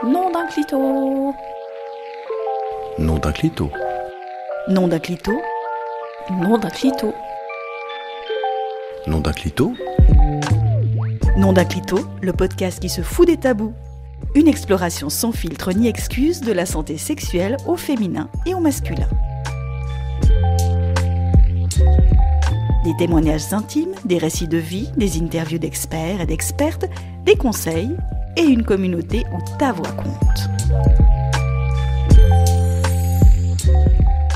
Nom d'un clito. Nom d'un clito. Nom d'un clito. Nom d'un clito. Nom d'un clito. Nom d'un clito, le podcast qui se fout des tabous. Une exploration sans filtre ni excuse de la santé sexuelle au féminin et au masculin. Des témoignages intimes, des récits de vie, des interviews d'experts et d'expertes, des conseils et une communauté où ta voix compte.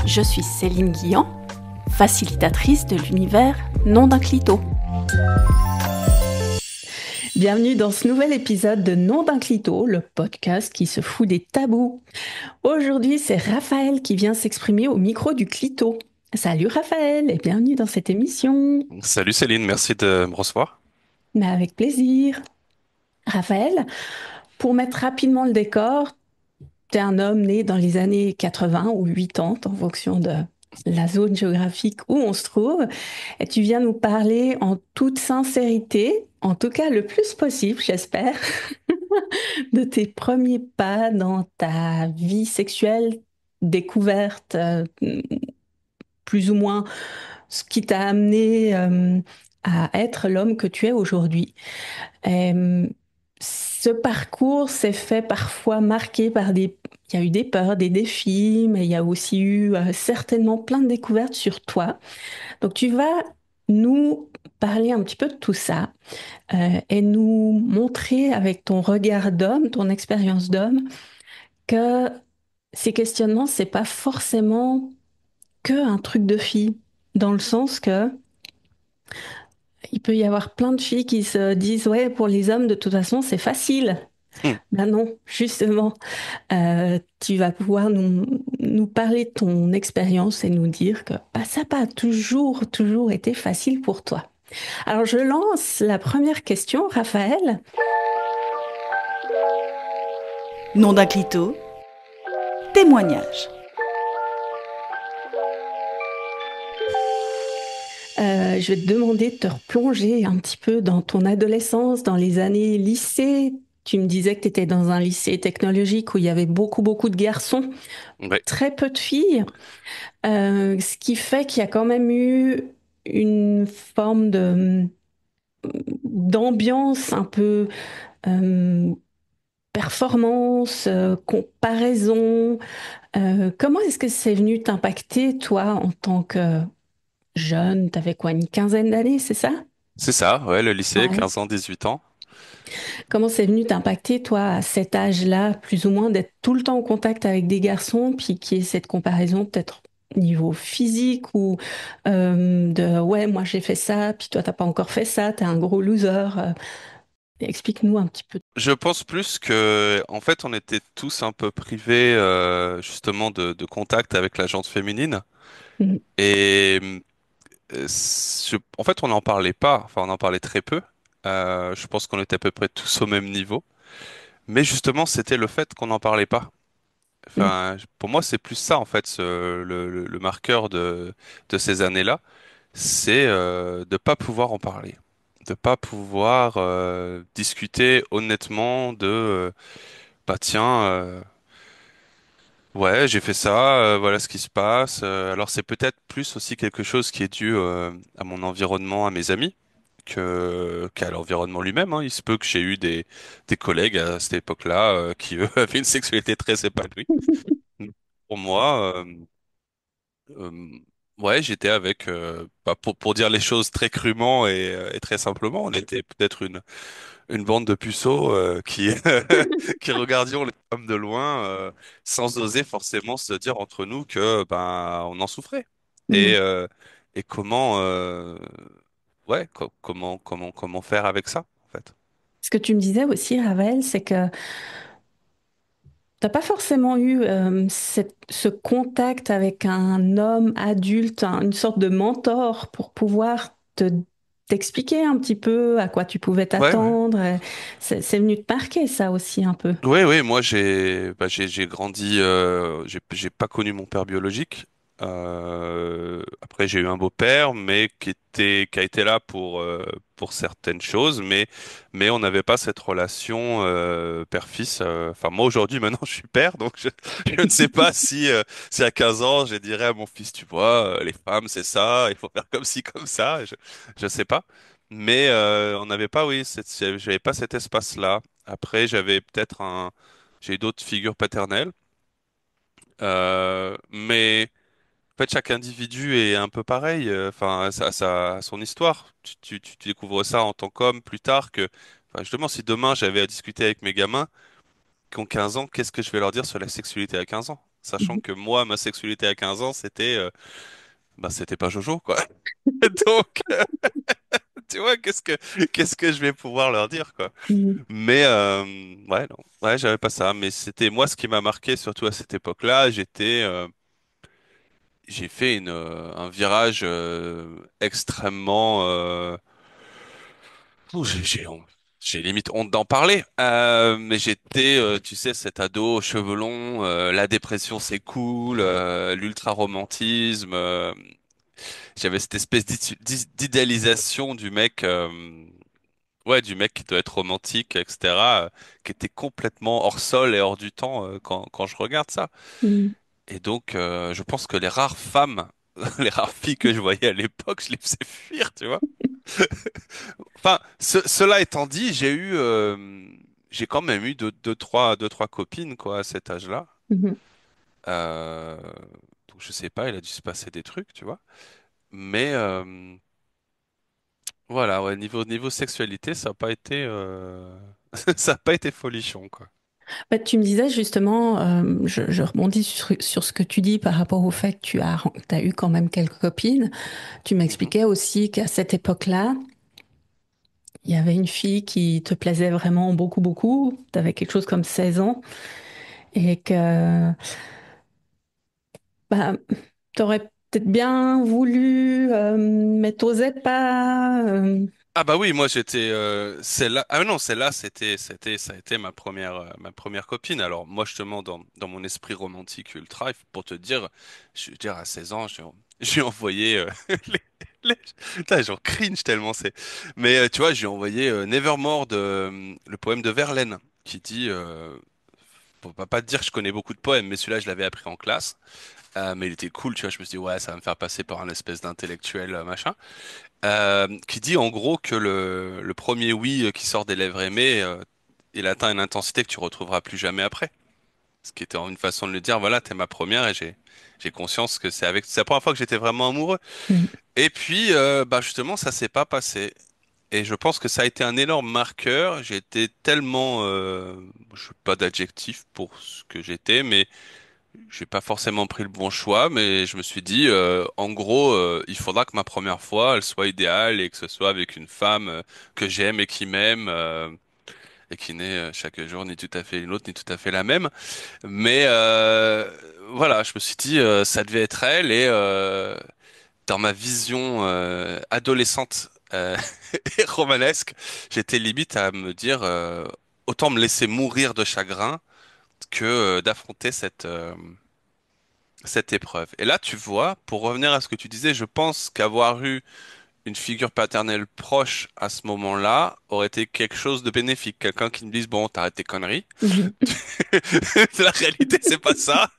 Je suis Céline Guillan, facilitatrice de l'univers Nom d'un clito. Bienvenue dans ce nouvel épisode de Nom d'un clito, le podcast qui se fout des tabous. Aujourd'hui, c'est Raphaël qui vient s'exprimer au micro du clito. Salut Raphaël et bienvenue dans cette émission. Salut Céline, merci de me recevoir. Mais avec plaisir. Raphaël, pour mettre rapidement le décor, tu es un homme né dans les années 80 ou 80 en fonction de la zone géographique où on se trouve. Et tu viens nous parler en toute sincérité, en tout cas le plus possible, j'espère, de tes premiers pas dans ta vie sexuelle découverte, plus ou moins ce qui t'a amené à être l'homme que tu es aujourd'hui. Euh, Ce parcours s'est fait parfois marqué par des... Il y a eu des peurs, des défis, mais il y a aussi eu certainement plein de découvertes sur toi. Donc tu vas nous parler un petit peu de tout ça et nous montrer avec ton regard d'homme, ton expérience d'homme, que ces questionnements, c'est pas forcément que un truc de fille, dans le sens que il peut y avoir plein de filles qui se disent, ouais, pour les hommes, de toute façon, c'est facile. Hmm. Ben non, justement, tu vas pouvoir nous parler de ton expérience et nous dire que bah, ça n'a pas toujours été facile pour toi. Alors, je lance la première question, Raphaël. Nom d'un clito, témoignage. Je vais te demander de te replonger un petit peu dans ton adolescence, dans les années lycée. Tu me disais que tu étais dans un lycée technologique où il y avait beaucoup de garçons, Ouais. très peu de filles. Ce qui fait qu'il y a quand même eu une forme de d'ambiance un peu euh, performance, comparaison. Comment est-ce que c'est venu t'impacter, toi, en tant que jeune? T'avais quoi, une quinzaine d'années, c'est ça? C'est ça, ouais, le lycée, Ouais. 15 ans, 18 ans. Comment c'est venu t'impacter, toi, à cet âge-là, plus ou moins, d'être tout le temps en contact avec des garçons, puis qu'il y ait cette comparaison peut-être niveau physique ou de ouais, moi j'ai fait ça, puis toi t'as pas encore fait ça, t'es un gros loser. Explique-nous un petit peu. Je pense plus que, en fait, on était tous un peu privés, justement, de contact avec la gente féminine. Mhm. Et en fait, on n'en parlait pas, enfin, on en parlait très peu. Je pense qu'on était à peu près tous au même niveau. Mais justement, c'était le fait qu'on n'en parlait pas. Mhm. Enfin, pour moi, c'est plus ça, en fait, le marqueur de ces années-là. C'est de pas pouvoir en parler, de pas pouvoir discuter honnêtement de bah tiens ouais j'ai fait ça, voilà ce qui se passe. Alors c'est peut-être plus aussi quelque chose qui est dû à mon environnement, à mes amis que qu'à l'environnement lui-même, hein. Il se peut que j'ai eu des collègues à cette époque-là qui eux avaient une sexualité très épanouie. Pour moi, Euh, ouais, j'étais avec, bah, pour dire les choses très crûment et très simplement, on était peut-être une bande de puceaux qui, qui regardions les femmes de loin sans oser forcément se dire entre nous que ben on en souffrait. Et, Mhm. euh, et comment, ouais, comment faire avec ça, en fait. Ce que tu me disais aussi, Ravel, c'est que t'as pas forcément eu ce contact avec un homme adulte, une sorte de mentor pour pouvoir t'expliquer un petit peu à quoi tu pouvais Ouais, ouais. t'attendre. C'est venu te marquer ça aussi un peu. Ouais, ouais, moi j'ai grandi, j'ai pas connu mon père biologique. Après, j'ai eu un beau-père, mais qui a été là pour certaines choses, mais on n'avait pas cette relation père-fils. Enfin, moi aujourd'hui, maintenant, je suis père, donc je ne sais pas si à 15 ans, je dirais à mon fils, tu vois, les femmes, c'est ça, il faut faire comme ci, comme ça. Je sais pas, mais on n'avait pas, oui, j'avais pas cet espace-là. Après, j'ai eu d'autres figures paternelles, mais en fait, chaque individu est un peu pareil. Enfin, ça a son histoire. Tu découvres ça en tant qu'homme plus tard que. Enfin, justement, si demain j'avais à discuter avec mes gamins qui ont 15 ans, qu'est-ce que je vais leur dire sur la sexualité à 15 ans? Sachant Mhm. que moi, ma sexualité à 15 ans, c'était pas Jojo, quoi. Donc, tu vois, qu'est-ce que je vais pouvoir leur dire, quoi. Mhm. Mais, ouais, non. Ouais, j'avais pas ça. Mais c'était moi ce qui m'a marqué, surtout à cette époque-là. J'ai fait un virage extrêmement. Ouh, j'ai limite honte d'en parler. Mais j'étais, tu sais, cet ado aux cheveux longs. La dépression, c'est cool. L'ultra-romantisme. J'avais cette espèce d'idéalisation du mec. Ouais, du mec qui doit être romantique, etc. Qui était complètement hors sol et hors du temps quand je regarde ça. Mhm. Et donc, je pense que les rares femmes, les rares filles que je voyais à l'époque, je les faisais fuir, tu vois. Enfin, cela étant dit, j'ai quand même eu deux, trois copines, quoi, à cet âge-là. Mhm. Euh, donc, je sais pas, il a dû se passer des trucs, tu vois. Mais, voilà, ouais, niveau sexualité, ça n'a pas été, ça a pas été folichon, quoi. Bah, tu me disais justement, je rebondis sur ce que tu dis par rapport au fait que t'as eu quand même quelques copines. Tu Mhm. m'expliquais aussi qu'à cette époque-là, il y avait une fille qui te plaisait vraiment beaucoup, beaucoup. Tu avais quelque chose comme 16 ans et que bah, tu aurais peut-être bien voulu, mais t'osais pas. Ah bah oui, moi j'étais celle-là. Ah non, celle-là ça a été ma première copine. Alors moi justement dans mon esprit romantique ultra, pour te dire, je veux dire à 16 ans, j'ai envoyé les... Putain, j'en cringe tellement c'est. Mais tu vois, j'ai envoyé Nevermore le poème de Verlaine qui dit faut pas te dire que je connais beaucoup de poèmes, mais celui-là je l'avais appris en classe. Mais il était cool, tu vois, je me suis dit ouais, ça va me faire passer par un espèce d'intellectuel machin qui dit en gros que le premier oui qui sort des lèvres aimées, il atteint une intensité que tu retrouveras plus jamais après. Ce qui était une façon de le dire, voilà, t'es ma première et j'ai conscience que c'est la première fois que j'étais vraiment amoureux. Mhm. Et puis, bah justement, ça s'est pas passé. Et je pense que ça a été un énorme marqueur. J'ai été tellement, je sais pas d'adjectif pour ce que j'étais, mais j'ai pas forcément pris le bon choix, mais je me suis dit, en gros, il faudra que ma première fois, elle soit idéale et que ce soit avec une femme que j'aime et qui m'aime et qui n'est chaque jour ni tout à fait une autre, ni tout à fait la même. Mais voilà, je me suis dit, ça devait être elle et dans ma vision adolescente et romanesque, j'étais limite à me dire, autant me laisser mourir de chagrin que d'affronter cette épreuve. Et là, tu vois, pour revenir à ce que tu disais, je pense qu'avoir eu une figure paternelle proche à ce moment-là aurait été quelque chose de bénéfique. Quelqu'un qui me dise, bon, t'arrêtes tes conneries. Mhm. La réalité, c'est pas ça,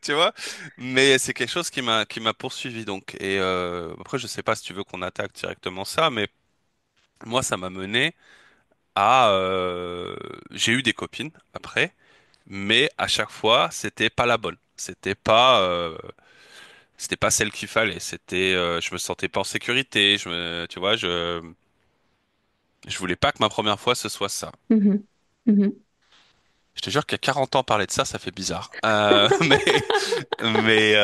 tu vois. Mais c'est quelque chose qui m'a poursuivi, donc. Et après, je sais pas si tu veux qu'on attaque directement ça, mais moi, ça m'a mené à... j'ai eu des copines après, mais à chaque fois, c'était pas la bonne. C'était pas celle qu'il fallait. Je me sentais pas en sécurité. Tu vois, je voulais pas que ma première fois ce soit ça. Mhm. Mhm. Je te jure qu'à 40 ans parler de ça, ça fait bizarre. Mais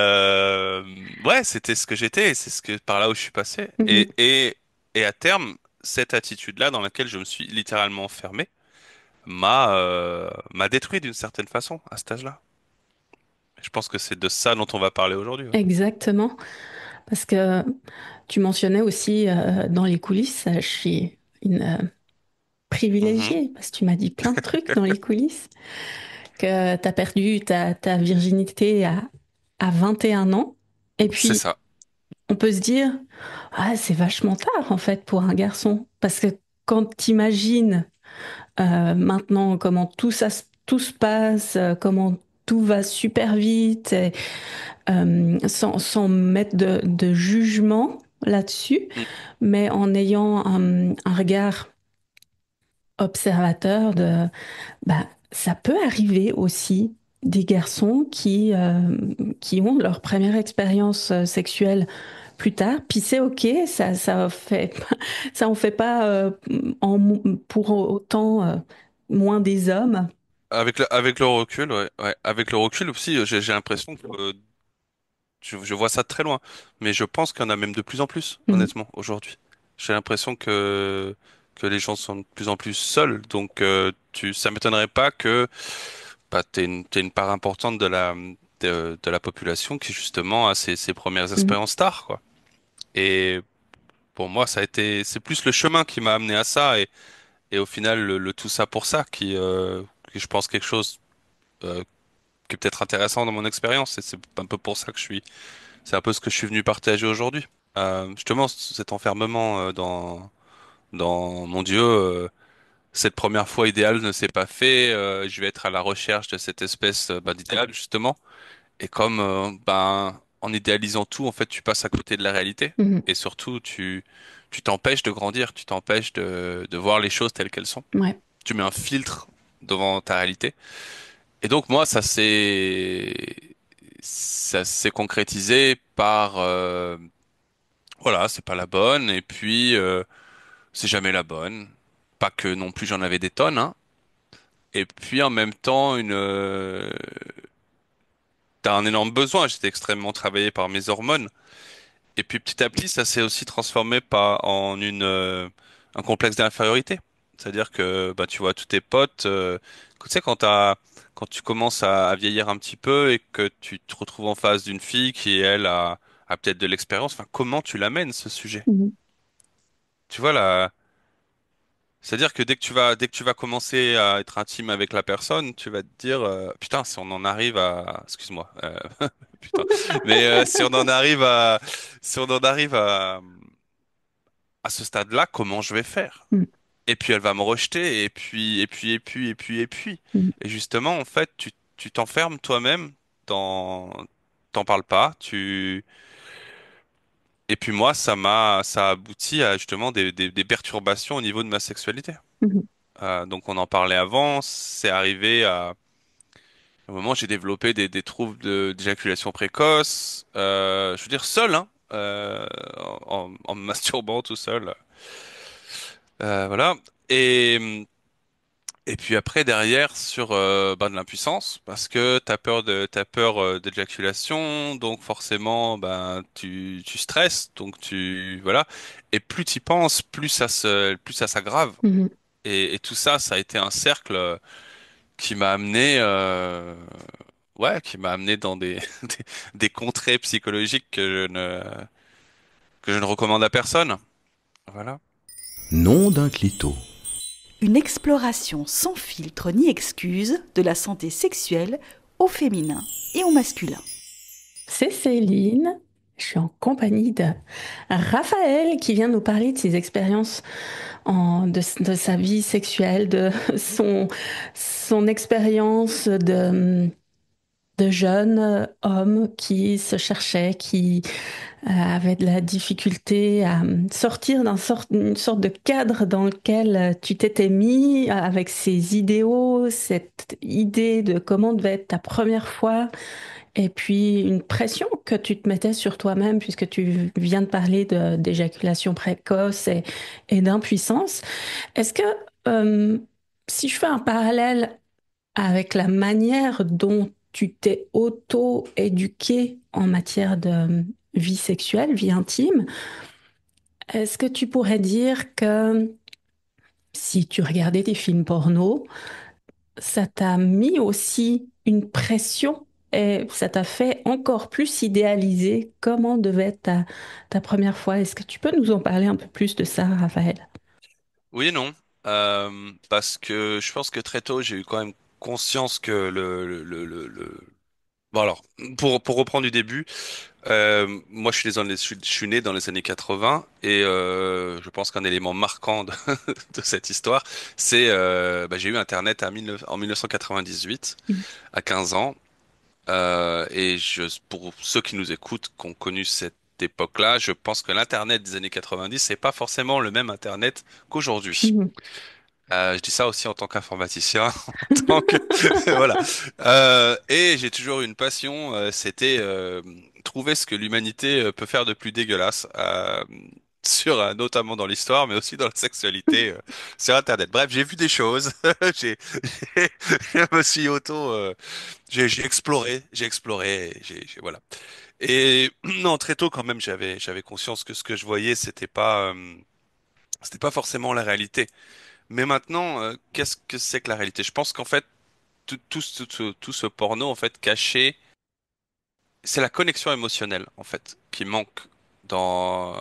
ouais, c'était ce que j'étais. Et c'est par là où je suis passé. Mhm. Et à terme, cette attitude-là dans laquelle je me suis littéralement enfermé m'a détruit d'une certaine façon à cet âge-là. Je pense que c'est de ça dont on va parler aujourd'hui. Ouais. Exactement. Parce que tu mentionnais aussi dans les coulisses, je suis une Mhm. privilégiée, parce que tu m'as dit plein de trucs dans les coulisses, que tu as perdu ta virginité à 21 ans. Et C'est puis, ça. on peut se dire, ah, c'est vachement tard en fait pour un garçon. Parce que quand t'imagines maintenant comment tout se passe, comment tout va super vite, et, sans mettre de jugement là-dessus, Mm. mais en ayant un regard observateur de, bah, ça peut arriver aussi des garçons qui ont leur première expérience sexuelle plus tard, puis c'est ok, ça fait, ça en fait pas pour autant moins des hommes. Avec le recul, ouais, ouais. Avec le recul aussi, j'ai l'impression que je vois ça de très loin. Mais je pense qu'il y en a même de plus en plus, Mhm. honnêtement, aujourd'hui. J'ai l'impression que les gens sont de plus en plus seuls. Donc, ça m'étonnerait pas que bah, t'aies une part importante de la population qui justement a ses premières Mhm. expériences tard, quoi. Et pour moi, c'est plus le chemin qui m'a amené à ça et au final, le tout ça pour ça qui je pense quelque chose, qui est peut-être intéressant dans mon expérience. Et c'est un peu pour ça que c'est un peu ce que je suis venu partager aujourd'hui. Justement, cet enfermement dans mon Dieu, cette première fois idéale ne s'est pas fait. Je vais être à la recherche de cette espèce d'idéal justement. Et comme en idéalisant tout, en fait, tu passes à côté de la réalité. Mhm. Et surtout, tu t'empêches de grandir, tu t'empêches de voir les choses telles qu'elles sont. Ouais. Tu mets un filtre devant ta réalité. Et donc moi, ça s'est concrétisé par voilà, c'est pas la bonne, et puis c'est jamais la bonne. Pas que non plus j'en avais des tonnes, hein. Et puis en même temps, t'as un énorme besoin. J'étais extrêmement travaillé par mes hormones. Et puis petit à petit, ça s'est aussi transformé en un complexe d'infériorité. C'est-à-dire que bah tu vois tous tes potes, tu sais quand tu commences à vieillir un petit peu et que tu te retrouves en face d'une fille qui elle a peut-être de l'expérience. Enfin, comment tu l'amènes ce sujet? Mhm. Tu vois là. C'est-à-dire que dès que tu vas commencer à être intime avec la personne, tu vas te dire, putain, si on en arrive à, excuse-moi, putain, mais si on en arrive à ce stade-là, comment je vais faire? Mhm. Et puis elle va me rejeter, et puis. Mhm. Et justement, en fait, tu t'enfermes toi-même dans, t'en parles pas, et puis moi, ça a abouti à justement des perturbations au niveau de ma sexualité. Mhm. Donc on en parlait avant, c'est arrivé à un moment j'ai développé des troubles d'éjaculation précoce, je veux dire seul, hein, en me masturbant tout seul, voilà. Et et puis après derrière sur de l'impuissance parce que t'as peur d'éjaculation, donc forcément ben tu stresses, donc tu voilà. Et plus t'y penses, plus ça s'aggrave. Mhm. Et tout ça, ça a été un cercle qui m'a amené, ouais, qui m'a amené dans des, des contrées psychologiques que je ne recommande à personne. Voilà. Nom d'un clito. Une exploration sans filtre ni excuse de la santé sexuelle au féminin et au masculin. C'est Céline. Je suis en compagnie de Raphaël qui vient nous parler de ses expériences de sa vie sexuelle, de son expérience de jeune homme qui se cherchait, qui avait de la difficulté à sortir une sorte de cadre dans lequel tu t'étais mis avec ses idéaux, cette idée de comment devait être ta première fois, et puis une pression que tu te mettais sur toi-même puisque tu viens de parler d'éjaculation précoce et d'impuissance. Est-ce que euh, si je fais un parallèle avec la manière dont tu t'es auto-éduqué en matière de vie sexuelle, vie intime, est-ce que tu pourrais dire que si tu regardais des films porno, ça t'a mis aussi une pression et ça t'a fait encore plus idéaliser comment devait être ta première fois? Est-ce que tu peux nous en parler un peu plus de ça, Raphaël? Oui et non. Parce que je pense que très tôt, j'ai eu quand même conscience que Bon alors, pour reprendre du début, moi je suis né dans les années 80 et je pense qu'un élément marquant de, de cette histoire, c'est j'ai eu Internet en 1998 Mhm. à 15 ans et pour ceux qui nous écoutent, qui ont connu cette époque-là, je pense que l'Internet des années 90, c'est pas forcément le même Internet qu'aujourd'hui. Mhm. Je dis ça aussi en tant qu'informaticien, en tant que voilà. Et j'ai toujours eu une passion, c'était trouver ce que l'humanité peut faire de plus dégueulasse, notamment dans l'histoire, mais aussi dans la sexualité sur Internet. Bref, j'ai vu des choses. J'ai, je me suis j'ai exploré, voilà. Et non, très tôt quand même, j'avais conscience que ce que je voyais, c'était pas forcément la réalité. Mais maintenant, qu'est-ce que c'est que la réalité? Je pense qu'en fait, tout ce porno en fait caché, c'est la connexion émotionnelle en fait qui manque dans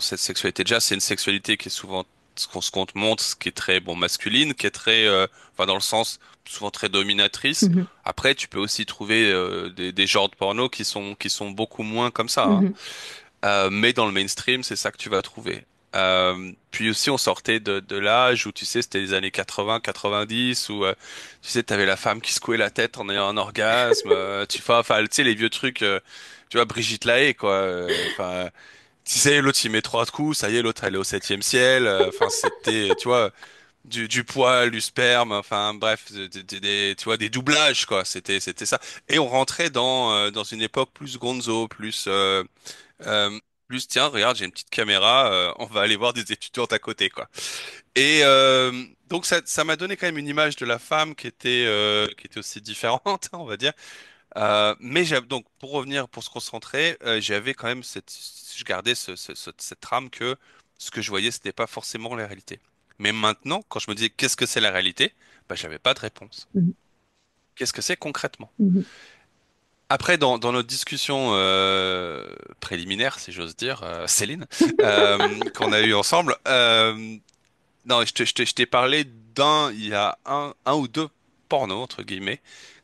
cette sexualité. Déjà, c'est une sexualité qui est souvent ce qu'on te montre, ce qui est très bon masculine, qui est très, enfin dans le sens souvent très dominatrice. Mhm. Après, tu peux aussi trouver des genres de porno qui sont beaucoup moins comme ça, hein. Mhm. Mais dans le mainstream, c'est ça que tu vas trouver. Puis aussi, on sortait de l'âge où, tu sais, c'était les années 80, 90, où, tu sais, t'avais la femme qui secouait la tête en ayant un orgasme, enfin, tu sais, les vieux trucs, tu vois, Brigitte Lahaie, quoi. Enfin, tu sais, l'autre, il met trois coups, ça y est, l'autre, elle est au septième ciel. Enfin, c'était, tu vois, du poil, du sperme, enfin, bref, tu vois, des doublages, quoi. C'était ça. Et on rentrait dans une époque plus gonzo, euh, plus, tiens, regarde, j'ai une petite caméra, on va aller voir des étudiantes à côté, quoi. Et donc ça m'a donné quand même une image de la femme qui était aussi différente, on va dire. Donc pour revenir, pour se concentrer, j'avais quand même je gardais cette trame que ce que je voyais, c'était pas forcément la réalité. Mais maintenant, quand je me disais qu'est-ce que c'est la réalité, bah j'avais pas de réponse. Mhm. Qu'est-ce que c'est concrètement? Mhm. Après, dans notre discussion préliminaire, si j'ose dire, Céline, qu'on a eue ensemble, non, je t'ai parlé il y a un ou deux pornos, entre guillemets,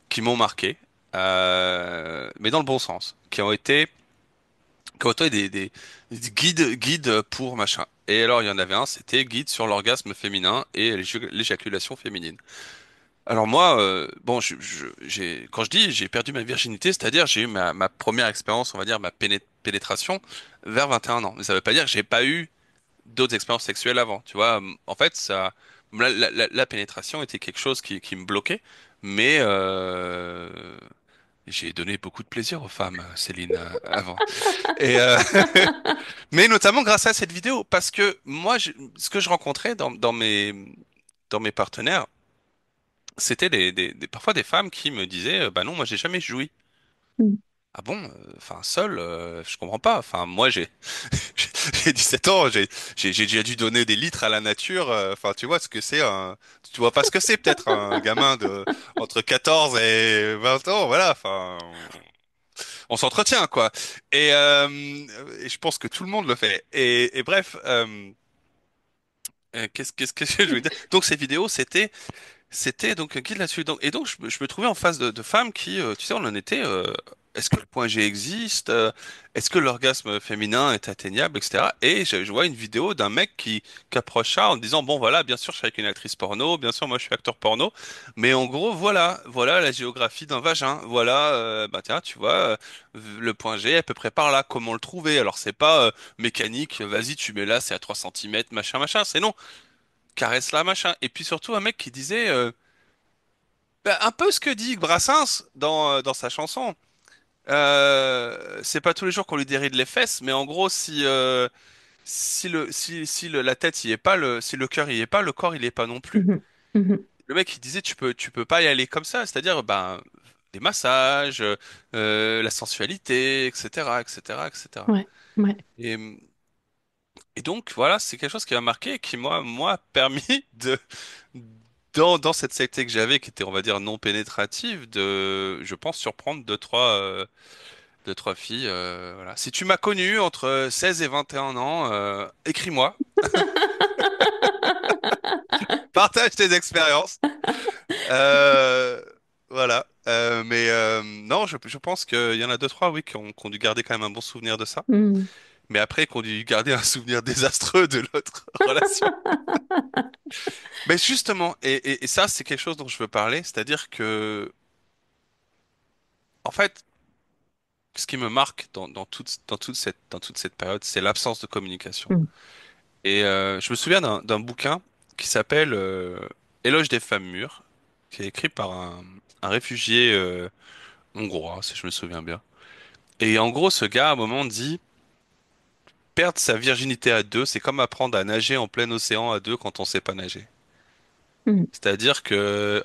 qui m'ont marqué, mais dans le bon sens, qui ont été des guides pour machin. Et alors, il y en avait un, c'était guide sur l'orgasme féminin et l'éjaculation féminine. Alors moi, bon, quand je dis j'ai perdu ma virginité, c'est-à-dire j'ai eu ma première expérience, on va dire ma pénétration vers 21 ans. Mais ça veut pas dire que j'ai pas eu d'autres expériences sexuelles avant. Tu vois, en fait, la pénétration était quelque chose qui me bloquait, mais j'ai donné beaucoup de plaisir aux femmes, Céline, avant. Et mais notamment grâce à cette vidéo, parce que moi, ce que je rencontrais dans mes partenaires c'était parfois des femmes qui me disaient, bah non, moi j'ai jamais joui. Mhm. Ah bon, enfin seul, je comprends pas. Enfin moi j'ai j'ai 17 ans, j'ai déjà dû donner des litres à la nature. Enfin tu vois ce que c'est tu vois pas ce que c'est peut-être un gamin de entre 14 et 20 ans, voilà. Enfin on s'entretient quoi. Et je pense que tout le monde le fait. Et bref, qu'est-ce que je veux dire? Donc ces vidéos c'était donc un guide là-dessus. Donc je me trouvais en face de femmes qui, tu sais, on en était. Est-ce que le point G existe? Est-ce que l'orgasme féminin est atteignable, etc. Et je vois une vidéo d'un mec qui approche ça en disant, bon voilà, bien sûr, je suis avec une actrice porno, bien sûr, moi je suis acteur porno, mais en gros, voilà la géographie d'un vagin. Voilà, bah tiens, tu vois, le point G est à peu près par là. Comment le trouver? Alors c'est pas mécanique. Vas-y, tu mets là, c'est à 3 centimètres, machin, machin. C'est non, caresse là, machin. Et puis surtout un mec qui disait bah, un peu ce que dit Brassens dans sa chanson. C'est pas tous les jours qu'on lui déride les fesses, mais en gros, si la tête y est pas, si le cœur y est pas, le corps il y est pas non plus. Mhm. Mhm. Le mec il disait tu peux pas y aller comme ça, c'est-à-dire ben des massages, la sensualité, etc., etc., etc. Ouais, ouais. Et, cetera. Et donc voilà, c'est quelque chose qui m'a marqué et qui moi a permis de dans cette secte que j'avais, qui était, on va dire, non pénétrative, je pense, surprendre deux, trois filles, voilà. Si tu m'as connu entre 16 et 21 ans, écris-moi, partage tes expériences. Euh, voilà. Non, je pense qu'il y en a deux, trois, oui, qui ont dû garder quand même un bon souvenir de ça. Mhm. Mais après, qui ont dû garder un souvenir désastreux de l'autre relation. Mais justement, et ça, c'est quelque chose dont je veux parler, c'est-à-dire que, en fait, ce qui me marque dans toute cette période, c'est l'absence de communication. Mhm. Et je me souviens d'un bouquin qui s'appelle Éloge des femmes mûres, qui est écrit par un réfugié hongrois, si je me souviens bien. Et en gros, ce gars, à un moment, dit, perdre sa virginité à deux, c'est comme apprendre à nager en plein océan à deux quand on sait pas nager. Mhm. C'est-à-dire que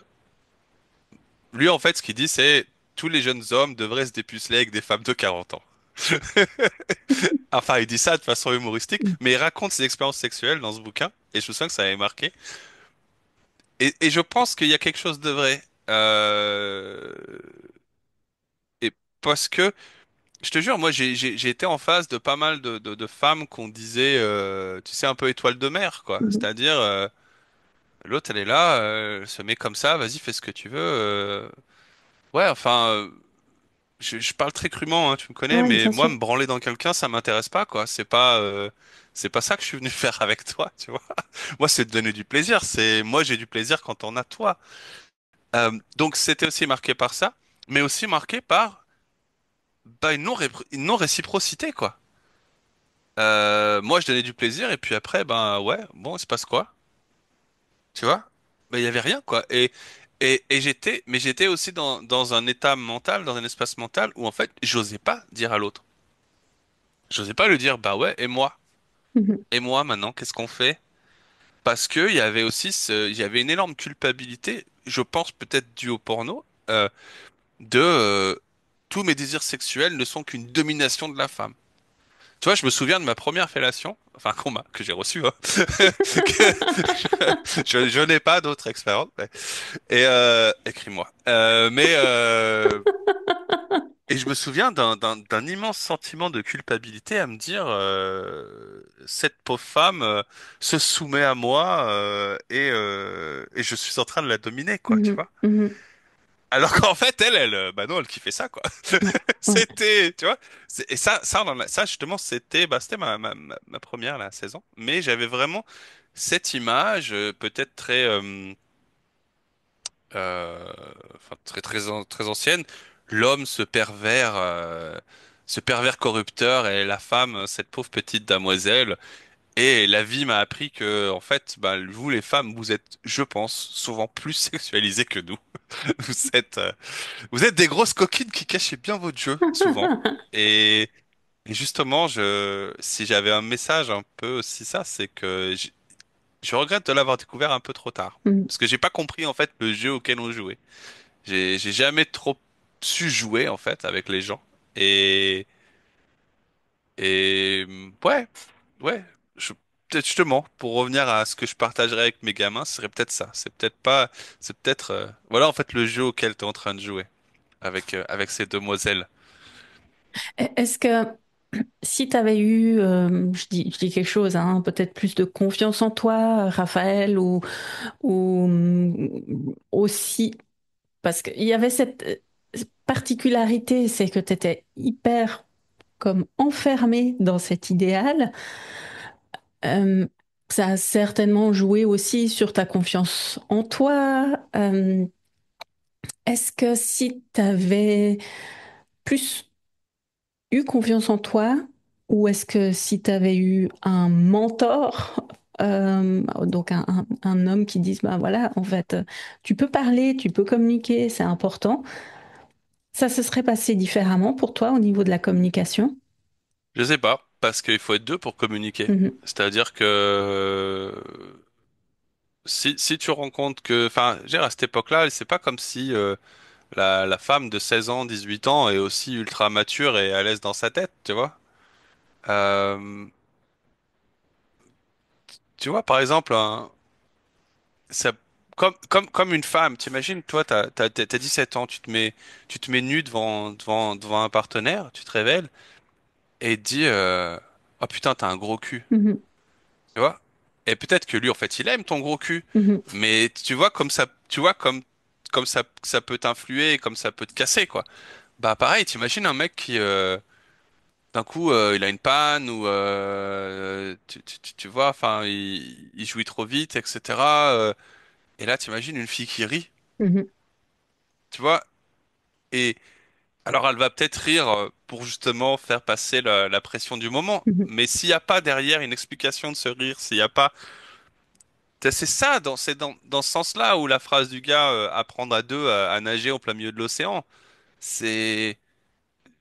lui, en fait, ce qu'il dit, c'est tous les jeunes hommes devraient se dépuceler avec des femmes de 40 ans. Enfin, il dit ça de façon humoristique, mais il raconte ses expériences sexuelles dans ce bouquin, et je me souviens que ça avait marqué. Et je pense qu'il y a quelque chose de vrai. Et parce que, je te jure, moi, j'ai été en face de pas mal de femmes qu'on disait, tu sais, un peu étoile de mer, quoi. Mhm. C'est-à-dire, l'autre, elle est là, elle se met comme ça, vas-y, fais ce que tu veux. Ouais, enfin, je parle très crûment, hein, tu me connais, Ouais, mais bien moi, sûr. me branler dans quelqu'un, ça m'intéresse pas, quoi. C'est pas ça que je suis venu faire avec toi, tu vois. Moi, c'est de donner du plaisir. Moi, j'ai du plaisir quand on a toi. Donc, c'était aussi marqué par ça, mais aussi marqué par bah, une non-réciprocité, quoi. Moi, je donnais du plaisir, et puis après, ben ouais, bon, il se passe quoi? Tu vois? Ben, il y avait rien, quoi. Et j'étais aussi dans un état mental, dans un espace mental où, en fait, j'osais pas dire à l'autre. J'osais pas lui dire, bah ouais, et moi? Mhm. Et moi, maintenant, qu'est-ce qu'on fait? Parce que il y avait aussi il y avait une énorme culpabilité, je pense peut-être due au porno, de tous mes désirs sexuels ne sont qu'une domination de la femme. Tu vois, je me souviens de ma première fellation, enfin que j'ai reçue, hein, je n'ai pas d'autres expériences. Et écris-moi. Et je me souviens d'un immense sentiment de culpabilité à me dire cette pauvre femme se soumet à moi et je suis en train de la dominer, quoi, tu Mhm. vois. Mhm. Alors qu'en fait bah non, elle kiffait ça, quoi. Ouais, ouais. C'était, tu vois. Et ça justement, c'était ma première là, 16 ans. Mais j'avais vraiment cette image, peut-être très euh, enfin très ancienne, l'homme ce pervers corrupteur et la femme, cette pauvre petite damoiselle. Et la vie m'a appris que, en fait, bah, vous les femmes, vous êtes, je pense, souvent plus sexualisées que nous. Vous êtes, vous êtes des grosses coquines qui cachaient bien votre jeu, souvent. Et, et justement, si j'avais un message un peu aussi ça, c'est que je regrette de l'avoir découvert un peu trop tard. Mhm. Parce que j'ai pas compris, en fait, le jeu auquel on jouait. J'ai jamais trop su jouer en fait avec les gens. Et ouais, ouais. Je, peut-être justement pour revenir à ce que je partagerais avec mes gamins, ce serait peut-être ça. C'est peut-être pas, c'est peut-être voilà en fait le jeu auquel tu es en train de jouer avec ces demoiselles. Est-ce que si tu avais eu, je dis quelque chose, hein, peut-être plus de confiance en toi, Raphaël, ou aussi, parce qu'il y avait cette particularité, c'est que tu étais hyper comme enfermé dans cet idéal. Euh, Ça a certainement joué aussi sur ta confiance en toi. Est-ce que si tu avais plus eu confiance en toi, ou est-ce que si tu avais eu un mentor, donc un homme qui dise, ben voilà, en fait, tu peux parler, tu peux communiquer, c'est important, ça se serait passé différemment pour toi au niveau de la communication? Je sais pas parce qu'il faut être deux pour communiquer. Mhm, C'est-à-dire que si tu rencontres que, enfin, je veux dire, à cette époque-là, c'est pas comme si la femme de 16 ans, 18 ans est aussi ultra mature et à l'aise dans sa tête, tu vois. Euh, Tu vois, par exemple, ça, comme une femme, t'imagines, toi, t'as 17 ans, tu te mets nu devant un partenaire, tu te révèles, et il te dit, oh putain, t'as un gros cul, mhm, tu vois? Et peut-être que lui, en fait, il aime ton gros cul, mhm, mais tu vois, comme ça, tu vois, ça peut t'influer, comme ça peut te casser, quoi. Bah pareil, t'imagines un mec qui d'un coup il a une panne ou tu vois, enfin il jouit trop vite, etc. Et là t'imagines une fille qui rit, Mhm. tu vois. Et alors elle va peut-être rire pour justement faire passer la pression du moment. Mhm. Mais s'il n'y a pas derrière une explication de ce rire, s'il n'y a pas, c'est ça, c'est dans ce sens-là où la phrase du gars apprendre à deux à nager en plein milieu de l'océan, c'est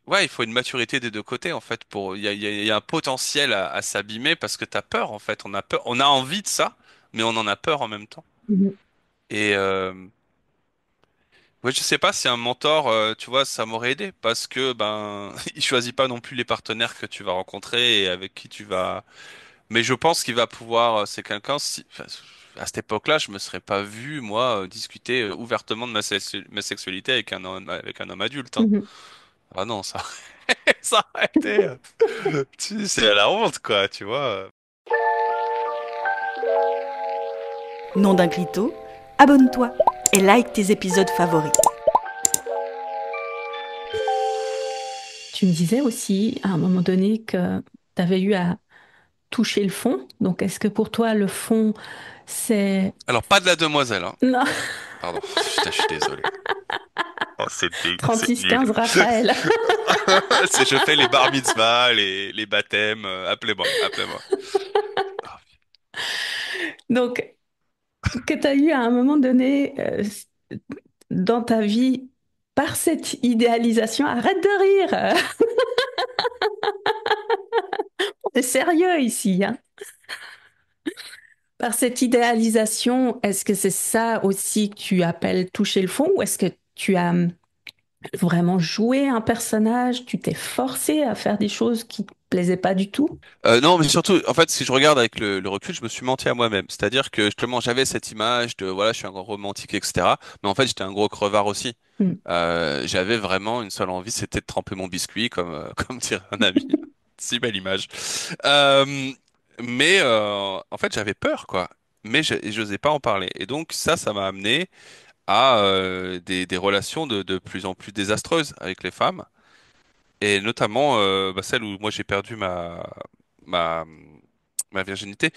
ouais, il faut une maturité des deux côtés en fait pour il y a un potentiel à s'abîmer parce que t'as peur en fait, on a peur, on a envie de ça, mais on en a peur en même temps. Mhm. Et ouais, je sais pas si un mentor, tu vois, ça m'aurait aidé parce que ben il choisit pas non plus les partenaires que tu vas rencontrer et avec qui tu vas. Mais je pense qu'il va pouvoir, c'est quelqu'un si enfin, à cette époque-là, je me serais pas vu moi discuter ouvertement de ma sexualité avec un homme adulte, hein. Mhm. Ah non, ça ça aurait été c'est à la honte quoi, tu vois. Nom d'un clito, abonne-toi et like tes épisodes favoris. Tu me disais aussi à un moment donné que tu avais eu à toucher le fond. Donc, est-ce que pour toi, le fond, c'est... Alors pas de la demoiselle, hein. Non, Pardon, putain, je suis désolé. Oh, c'est nul. 36-15 Raphaël. C'est je fais les bar mitzvahs, les baptêmes, appelez-moi, appelez-moi. Ah, Donc, que tu as eu à un moment donné dans ta vie par cette idéalisation, arrête de rire, on est sérieux ici, hein. Par cette idéalisation, est-ce que c'est ça aussi que tu appelles toucher le fond ou est-ce que tu as vraiment joué un personnage, tu t'es forcé à faire des choses qui te plaisaient pas du tout? Non, mais surtout, en fait, si je regarde avec le recul, je me suis menti à moi-même. C'est-à-dire que justement, j'avais cette image de, voilà, je suis un grand romantique, etc. Mais en fait, j'étais un gros crevard aussi. Hmm. J'avais vraiment une seule envie, c'était de tremper mon biscuit, comme, comme dirait un ami. Si belle image. Euh, mais en fait, j'avais peur, quoi. Mais j'osais pas en parler. Et donc, ça m'a amené à des relations de plus en plus désastreuses avec les femmes. Et notamment bah, celle où moi j'ai perdu ma, ma virginité,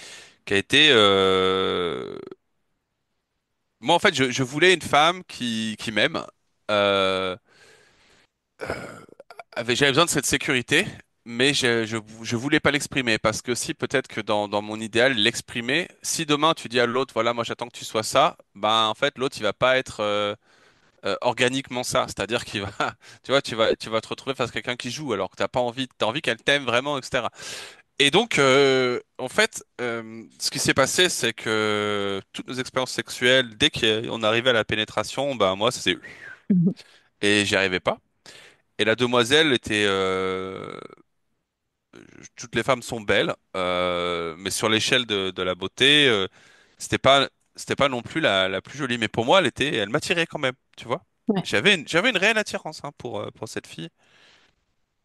qui a été... Moi, en fait, je voulais une femme qui m'aime. Euh, J'avais besoin de cette sécurité, mais je voulais pas l'exprimer parce que si peut-être que dans mon idéal, l'exprimer, si demain tu dis à l'autre, voilà, moi j'attends que tu sois ça, ben en fait l'autre il va pas être organiquement ça, c'est-à-dire qu'il va, tu vas te retrouver face à quelqu'un qui joue alors que t'as pas envie, t'as envie qu'elle t'aime vraiment, etc. Et donc en fait, ce qui s'est passé, c'est que toutes nos expériences sexuelles, dès qu'on arrivait à la pénétration, ben moi c'est Mhm. et j'y arrivais pas. Et la demoiselle était toutes les femmes sont belles, mais sur l'échelle de la beauté, c'était pas, c'était pas non plus la plus jolie. Mais pour moi, elle m'attirait quand même, tu vois. Ouais. J'avais une réelle attirance hein, pour cette fille.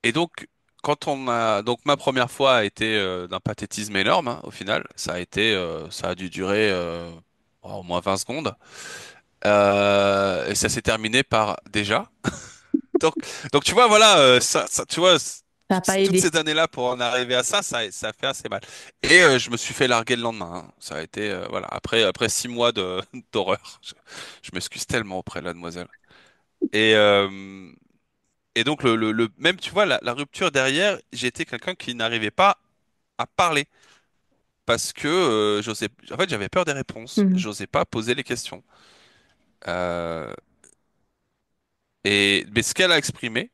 Et donc, donc ma première fois a été d'un pathétisme énorme. Hein, au final, ça a dû durer au moins 20 secondes. Et ça s'est terminé par déjà. Donc, donc tu vois, voilà, tu vois, Ça n'a pas toutes aidé. ces années-là pour en arriver à ça, ça fait assez mal. Et je me suis fait larguer le lendemain. Hein. Ça a été, voilà, après 6 mois de d'horreur, je m'excuse tellement auprès de la demoiselle. Et donc même, tu vois, la rupture derrière, j'étais quelqu'un qui n'arrivait pas à parler parce que en fait, j'avais peur des réponses. Mhm. J'osais pas poser les questions. Euh, mais ce qu'elle a exprimé,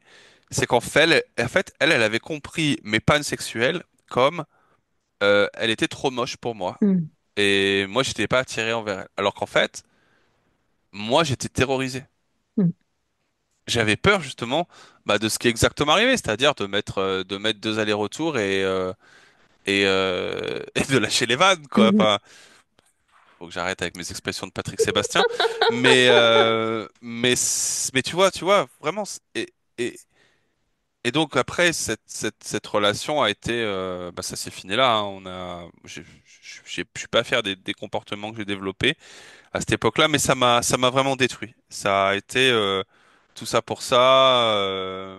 c'est en fait, elle avait compris mes pannes sexuelles comme elle était trop moche pour moi. Mhm. Et moi, j'étais pas attiré envers elle. Alors qu'en fait, moi, j'étais terrorisé. Mhm. J'avais peur justement bah, de ce qui est exactement arrivé, c'est-à-dire de mettre deux allers-retours et de lâcher les vannes, quoi. Mhm. Enfin, faut que j'arrête avec mes expressions de Patrick Sébastien. Mais tu vois, vraiment. Et, Et donc après cette relation a été bah, ça s'est fini là, hein. J'ai pu pas faire des comportements que j'ai développés à cette époque-là, mais ça m'a vraiment détruit. Ça a été tout ça pour ça.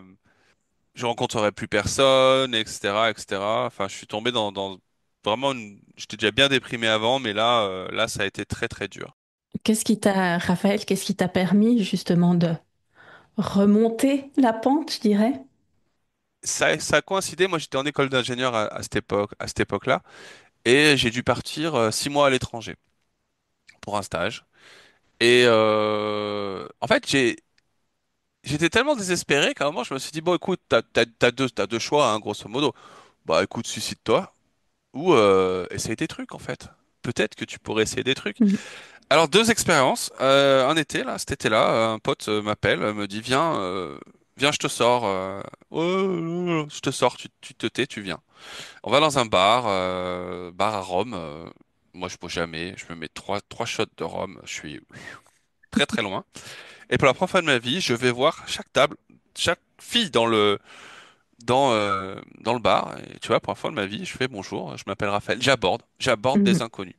Je rencontrerai plus personne, etc., etc. Enfin, je suis tombé dans vraiment j'étais déjà bien déprimé avant, mais là ça a été très très dur. Raphaël, qu'est-ce qui t'a permis justement de remonter la pente, je dirais? Ça a coïncidé. Moi, j'étais en école d'ingénieur à cette époque-là, et j'ai dû partir 6 mois à l'étranger pour un stage. Et en fait, j'étais tellement désespéré qu'à un moment, je me suis dit, bon, écoute, t'as deux choix, hein, grosso modo. Bah, écoute, suicide-toi ou essaye des trucs, en fait. Peut-être que tu pourrais essayer des trucs. Mhm. Alors, deux expériences. Un été, là, cet été-là, un pote m'appelle, me dit, viens, je te sors. Ouais, je te sors, tu te tais, tu viens. On va dans un bar à Rome. Moi, je bois jamais. Je me mets trois shots de rhum. Je suis très très loin. Et pour la première fois de ma vie, je vais voir chaque table, chaque fille dans le bar. Et tu vois, pour la première fois de ma vie, je fais bonjour, je m'appelle Raphaël. J'aborde des Mhm. inconnus.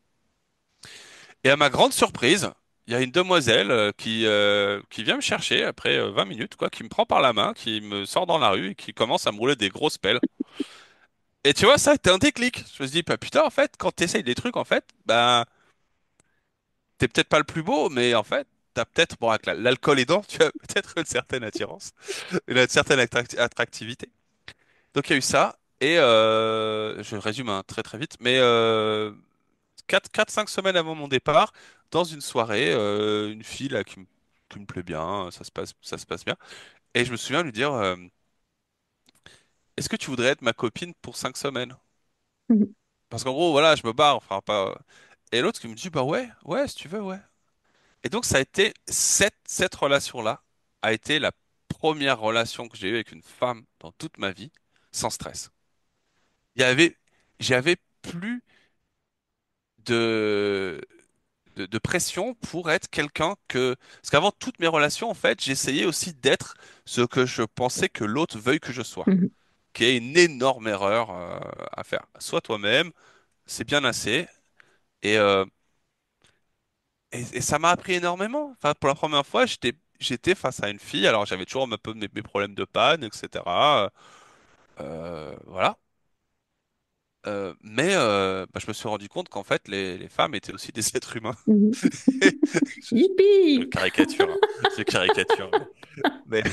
Et à ma grande surprise, il y a une demoiselle qui vient me chercher après 20 minutes, quoi, qui me prend par la main, qui me sort dans la rue et qui commence à me rouler des grosses pelles. Et tu vois, ça a été un déclic. Je me suis dit, bah putain, en fait, quand t'essayes des trucs, en fait, bah, t'es peut-être pas le plus beau, mais en fait, t'as peut-être, bon, avec l'alcool aidant, tu as peut-être une certaine attirance, une certaine attractivité. Donc il y a eu ça, et je résume hein, très très vite, mais 5 semaines avant mon départ, dans une soirée, une fille là qui me plaît bien, ça se passe bien, et je me souviens lui dire, est-ce que tu voudrais être ma copine pour 5 semaines? Mhm. Parce qu'en gros, voilà, je me barre, enfin pas. Et l'autre qui me dit, bah ouais, si tu veux, ouais. Et donc ça a été cette relation-là a été la première relation que j'ai eue avec une femme dans toute ma vie, sans stress. Il y avait, j'avais plus de, de pression pour être quelqu'un que, parce qu'avant toutes mes relations, en fait, j'essayais aussi d'être ce que je pensais que l'autre veuille que je sois, Mhm. qui est une énorme erreur, à faire. Sois toi-même, c'est bien assez. Et, et ça m'a appris énormément. Enfin, pour la première fois, j'étais face à une fille. Alors, j'avais toujours un peu mes problèmes de panne, etc. Voilà. Mais bah, je me suis rendu compte qu'en fait, les femmes étaient aussi des êtres humains. Mhm. Je Youpi! caricature, hein. Je caricature. Mais,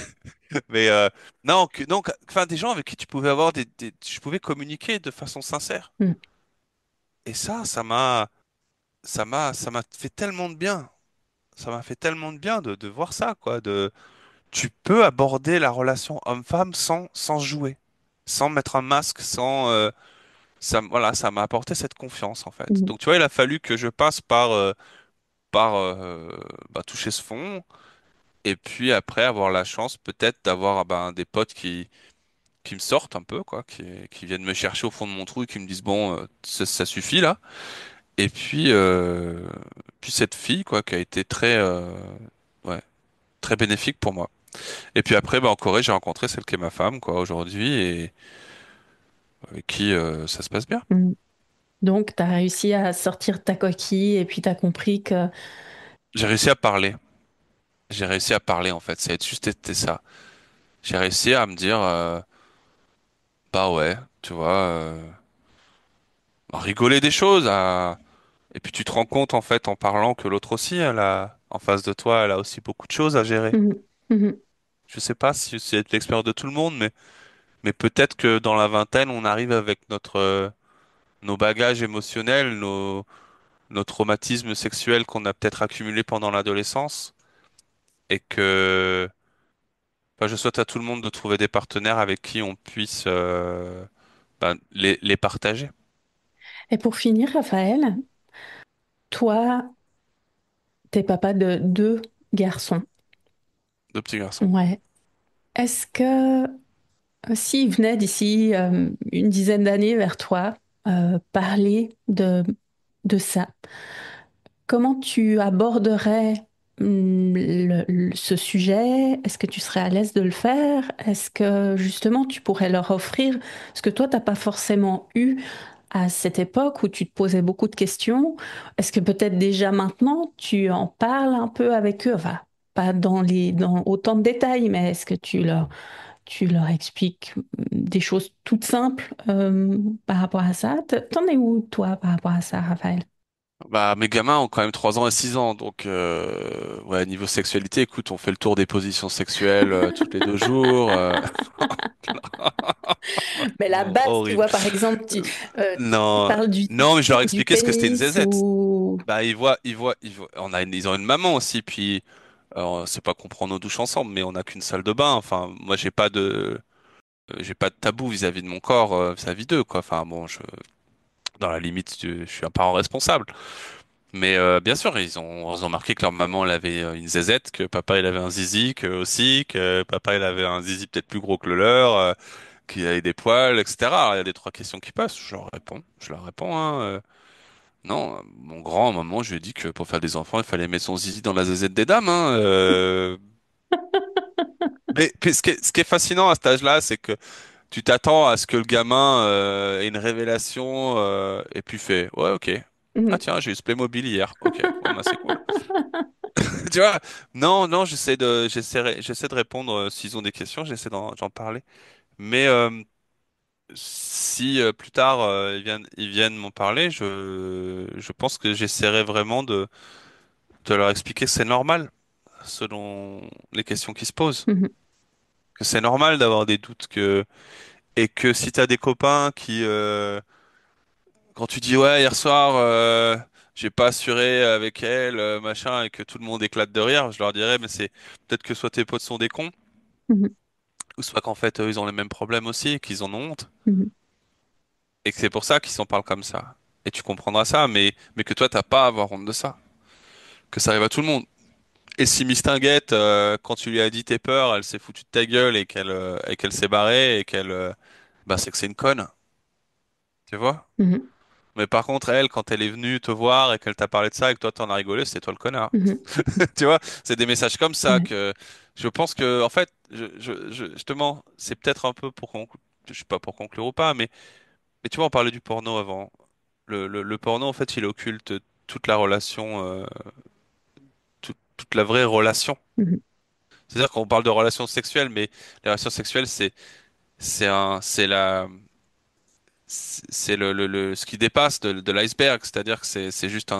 mais non, enfin, des gens avec qui tu pouvais avoir je pouvais communiquer de façon sincère. Mhm. Et ça m'a fait tellement de bien. Ça m'a fait tellement de bien de voir ça, quoi. Tu peux aborder la relation homme-femme sans jouer, sans mettre un masque, voilà, ça m'a apporté cette confiance, en fait. Mhm. Donc, tu vois, il a fallu que je passe par bah, toucher ce fond, et puis après avoir la chance peut-être d'avoir ben, des potes qui me sortent un peu, quoi, qui viennent me chercher au fond de mon trou et qui me disent, bon, ça suffit là. Et puis cette fille, quoi, qui a été ouais, très bénéfique pour moi. Et puis après, bah, en Corée, j'ai rencontré celle qui est ma femme, quoi, aujourd'hui, et avec qui ça se passe bien. Mhm. Donc, tu as réussi à sortir de ta coquille et puis tu as compris que... J'ai réussi à parler. J'ai réussi à parler, en fait. Juste été ça. J'ai réussi à me dire, bah ouais, tu vois, à rigoler des choses, et puis tu te rends compte, en fait, en parlant que l'autre aussi, en face de toi, elle a aussi beaucoup de choses à gérer. Mhm. Mhm. Je sais pas si c'est l'expérience de tout le monde, mais peut-être que dans la vingtaine, on arrive avec nos bagages émotionnels, nos traumatismes sexuels qu'on a peut-être accumulés pendant l'adolescence et que enfin, je souhaite à tout le monde de trouver des partenaires avec qui on puisse ben, les partager. Et pour finir, Raphaël, toi, t'es papa de deux garçons. Deux petits garçons. Ouais. Est-ce que s'ils venaient d'ici une dizaine d'années vers toi parler de ça, comment tu aborderais ce sujet? Est-ce que tu serais à l'aise de le faire? Est-ce que justement tu pourrais leur offrir ce que toi, t'as pas forcément eu à cette époque où tu te posais beaucoup de questions? Est-ce que peut-être déjà maintenant tu en parles un peu avec eux? Enfin, pas dans autant de détails, mais est-ce que tu leur expliques des choses toutes simples par rapport à ça? T'en es où, toi, par rapport à ça, Raphaël? Bah, mes gamins ont quand même 3 ans et 6 ans, donc ouais, niveau sexualité, écoute, on fait le tour des positions sexuelles tous les 2 jours. Mais la base, tu Horrible. vois, par exemple, tu Non, parles non, mais je leur ai du expliqué ce que c'était une pénis zézette. ou... Bah, ils ont une maman aussi, puis c'est pas qu'on prend nos douches ensemble, mais on n'a qu'une salle de bain. Enfin, moi, j'ai pas de tabou vis-à-vis de mon corps, vis-à-vis d'eux, quoi. Enfin, bon, dans la limite, je suis un parent responsable. Mais bien sûr, ils ont marqué que leur maman elle avait une zézette, que papa il avait un zizi, que papa il avait un zizi peut-être plus gros que le leur, qu'il avait des poils, etc. Alors, il y a des trois questions qui passent, je leur réponds, hein. Non, mon grand, à un moment, je lui ai dit que pour faire des enfants, il fallait mettre son zizi dans la zézette des dames, hein. Mais puis ce qui est fascinant à cet âge-là, c'est que tu t'attends à ce que le gamin ait une révélation et puis fait, ouais, ok. Ah Mhm. tiens, j'ai eu ce Playmobil hier. Ok, bon bah c'est cool. Tu vois? Non, non, j'essaie de répondre s'ils ont des questions, j'en parler. Mais si plus tard ils viennent m'en parler, je pense que j'essaierai vraiment de leur expliquer que c'est normal selon les questions qui se posent. Mhm. Que c'est normal d'avoir des doutes et que si t'as des copains quand tu dis ouais hier soir j'ai pas assuré avec elle machin et que tout le monde éclate de rire, je leur dirais mais c'est peut-être que soit tes potes sont des cons Mhm. ou soit qu'en fait eux, ils ont les mêmes problèmes aussi et qu'ils en ont honte Mhm. et que c'est pour ça qu'ils s'en parlent comme ça. Et tu comprendras ça mais que toi t'as pas à avoir honte de ça, que ça arrive à tout le monde. Et si Miss Tinguette quand tu lui as dit tes peurs, elle s'est foutue de ta gueule et qu'elle s'est barrée et qu'elle bah c'est que c'est une conne, tu vois? Mhm. Mais par contre, elle, quand elle est venue te voir et qu'elle t'a parlé de ça et que toi t'en as rigolé, c'est toi le connard. Mhm. Tu vois, c'est des messages comme ça Ouais. que je pense que, en fait, justement, c'est peut-être un peu pour conclure, je sais pas pour conclure ou pas, mais tu vois, on parlait du porno avant. Le porno, en fait, il occulte toute la relation, toute la vraie relation. Mhm. C'est-à-dire qu'on parle de relations sexuelles, mais les relations sexuelles, c'est ce qui dépasse de l'iceberg. C'est-à-dire que c'est juste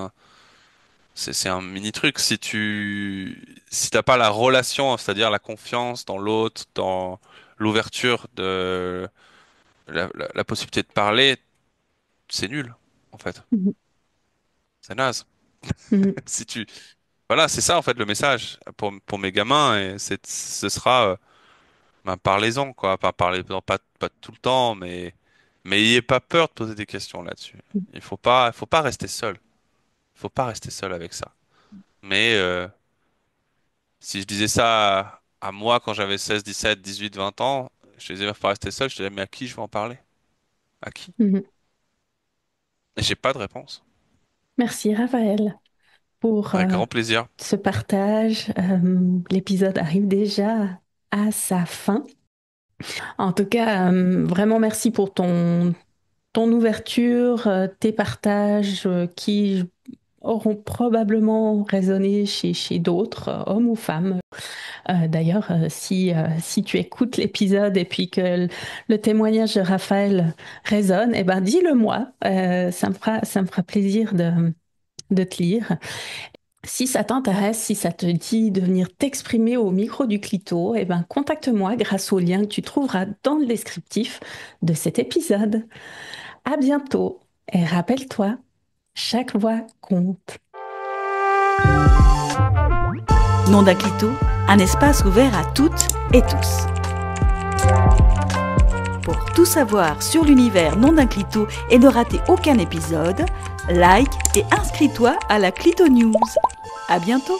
c'est un mini truc. Si t'as pas la relation, c'est-à-dire la confiance dans l'autre, dans l'ouverture de la possibilité de parler, c'est nul, en fait. Mhm. C'est naze. Mhm. Si tu, voilà, c'est ça, en fait, le message pour mes gamins et ce sera, ben, parlez-en, quoi. Pas parler, non, pas tout le temps, mais ayez pas peur de poser des questions là-dessus. Il faut pas rester seul. Il faut pas rester seul avec ça. Mais, si je disais ça à moi quand j'avais 16, 17, 18, 20 ans, je disais, il va falloir rester seul. Je disais, mais à qui je vais en parler? À qui? Mhm. Et j'ai pas de réponse. Merci, Raphaël, pour Avec grand plaisir. ce partage. L'épisode arrive déjà à sa fin. En tout cas, vraiment merci pour ton ouverture, tes partages qui auront probablement résonné chez d'autres, hommes ou femmes. D'ailleurs, si tu écoutes l'épisode et puis que le témoignage de Raphaël résonne, eh ben dis-le-moi. Ça me fera plaisir de te lire. Si ça t'intéresse, si ça te dit de venir t'exprimer au micro du Clito, eh ben contacte-moi grâce au lien que tu trouveras dans le descriptif de cet épisode. À bientôt et rappelle-toi, chaque voix compte. Nom d'un clito, un espace ouvert à toutes et tous. Pour tout savoir sur l'univers Nom d'un clito et ne rater aucun épisode, like et inscris-toi à la Clito News. À bientôt!